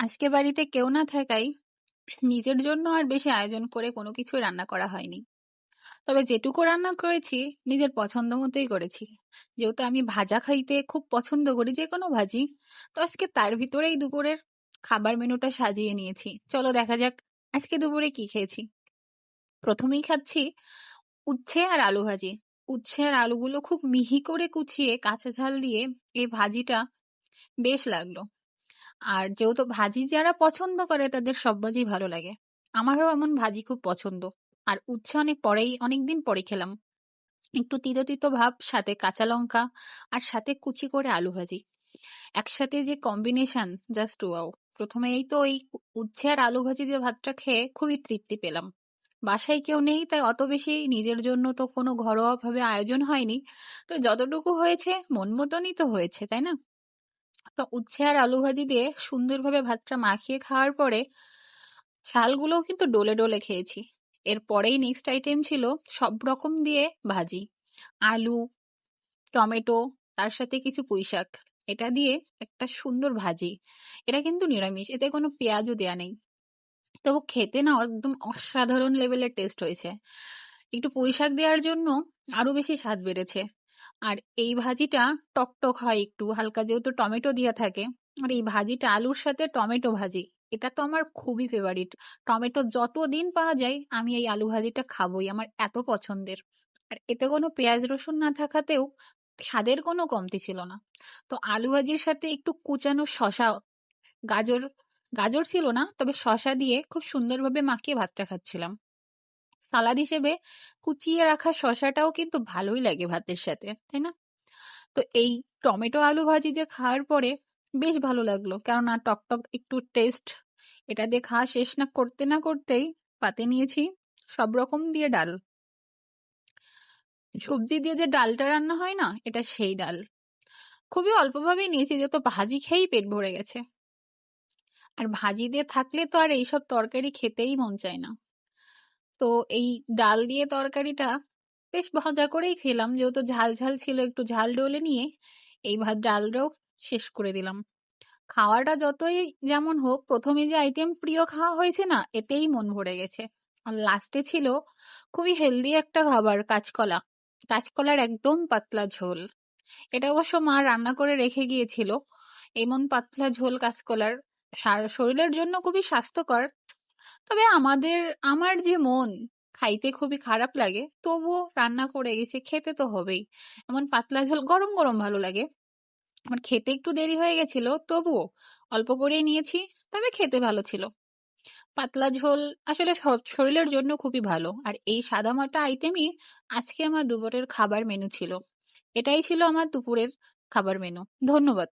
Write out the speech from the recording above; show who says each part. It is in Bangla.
Speaker 1: আজকে বাড়িতে কেউ না থাকায় নিজের জন্য আর বেশি আয়োজন করে কোনো কিছুই রান্না করা হয়নি। তবে যেটুকু রান্না করেছি নিজের পছন্দ মতোই করেছি। যেহেতু আমি ভাজা খাইতে খুব পছন্দ করি, যেকোনো ভাজি, তো আজকে তার ভিতরেই দুপুরের খাবার মেনুটা সাজিয়ে নিয়েছি। চলো দেখা যাক আজকে দুপুরে কি খেয়েছি। প্রথমেই খাচ্ছি উচ্ছে আর আলু ভাজি। উচ্ছে আর আলুগুলো খুব মিহি করে কুচিয়ে কাঁচা ঝাল দিয়ে এই ভাজিটা বেশ লাগলো। আর যেহেতু ভাজি যারা পছন্দ করে তাদের সব ভাজি ভালো লাগে। আমারও এমন ভাজি খুব পছন্দ। আর উচ্ছে অনেকদিন পরে খেলাম। একটু তিতো তিতো ভাব, সাথে কাঁচা লঙ্কা, আর সাথে কুচি করে আলু ভাজি। একসাথে যে কম্বিনেশন, জাস্ট ওয়াও। প্রথমে এই তো এই উচ্ছে আর আলু ভাজি দিয়ে ভাতটা খেয়ে খুবই তৃপ্তি পেলাম। বাসায় কেউ নেই, তাই অত বেশি নিজের জন্য তো কোনো ঘরোয়া ভাবে আয়োজন হয়নি। তো যতটুকু হয়েছে মন মতনই তো হয়েছে, তাই না? তো উচ্ছে আর আলু ভাজি দিয়ে সুন্দরভাবে ভাতটা মাখিয়ে খাওয়ার পরে শালগুলোও কিন্তু ডলে ডলে খেয়েছি। এরপরেই নেক্সট আইটেম ছিল সব রকম দিয়ে ভাজি। আলু, টমেটো, তার সাথে কিছু পুঁইশাক, এটা দিয়ে একটা সুন্দর ভাজি। এটা কিন্তু নিরামিষ, এতে কোনো পেঁয়াজও দেয়া নেই। তবু খেতে না একদম অসাধারণ লেভেলের টেস্ট হয়েছে। একটু পুঁইশাক দেওয়ার জন্য আরো বেশি স্বাদ বেড়েছে। আর এই ভাজিটা টকটক হয় একটু হালকা, যেহেতু টমেটো দেওয়া থাকে। আর এই ভাজিটা আলুর সাথে টমেটো ভাজি, এটা তো আমার খুবই ফেভারিট। টমেটো যতদিন পাওয়া যায় আমি এই আলু ভাজিটা খাবোই, আমার এত পছন্দের। আর এতে কোনো পেঁয়াজ রসুন না থাকাতেও স্বাদের কোনো কমতি ছিল না। তো আলু ভাজির সাথে একটু কুচানো শসা, গাজর, গাজর ছিল না তবে শসা দিয়ে খুব সুন্দরভাবে মাখিয়ে ভাতটা খাচ্ছিলাম। সালাদ হিসেবে কুচিয়ে রাখা শসাটাও কিন্তু ভালোই লাগে ভাতের সাথে, তাই না? তো এই টমেটো আলু ভাজি দিয়ে খাওয়ার পরে বেশ ভালো লাগলো, কেননা টকটক একটু টেস্ট। এটা দিয়ে খাওয়া শেষ না করতেই পাতে নিয়েছি সব রকম দিয়ে ডাল। সবজি দিয়ে যে ডালটা রান্না হয় না, এটা সেই ডাল। খুবই অল্পভাবেই নিয়েছি, যেহেতু ভাজি খেয়েই পেট ভরে গেছে। আর ভাজি দিয়ে থাকলে তো আর এইসব তরকারি খেতেই মন চায় না। তো এই ডাল দিয়ে তরকারিটা বেশ মজা করেই খেলাম, যেহেতু ঝাল ঝাল ছিল, একটু ঝাল ডলে নিয়ে এই ভাত ডালটাও শেষ করে দিলাম। খাওয়াটা যতই যেমন হোক, প্রথমে যে আইটেম প্রিয় খাওয়া হয়েছে না, এতেই মন ভরে গেছে। আর লাস্টে ছিল খুবই হেলদি একটা খাবার, কাঁচকলা। কাঁচকলার একদম পাতলা ঝোল। এটা অবশ্য মা রান্না করে রেখে গিয়েছিল। এমন পাতলা ঝোল কাঁচকলার শরীরের জন্য খুবই স্বাস্থ্যকর। তবে আমার যে মন খাইতে খুবই খারাপ লাগে, তবুও রান্না করে গেছে, খেতে তো হবেই। এমন পাতলা ঝোল গরম গরম ভালো লাগে। আমার খেতে একটু দেরি হয়ে গেছিল, তবুও অল্প করেই নিয়েছি। তবে খেতে ভালো ছিল। পাতলা ঝোল আসলে শরীরের জন্য খুবই ভালো। আর এই সাদামাটা আইটেমই আজকে আমার দুপুরের খাবার মেনু ছিল। এটাই ছিল আমার দুপুরের খাবার মেনু। ধন্যবাদ।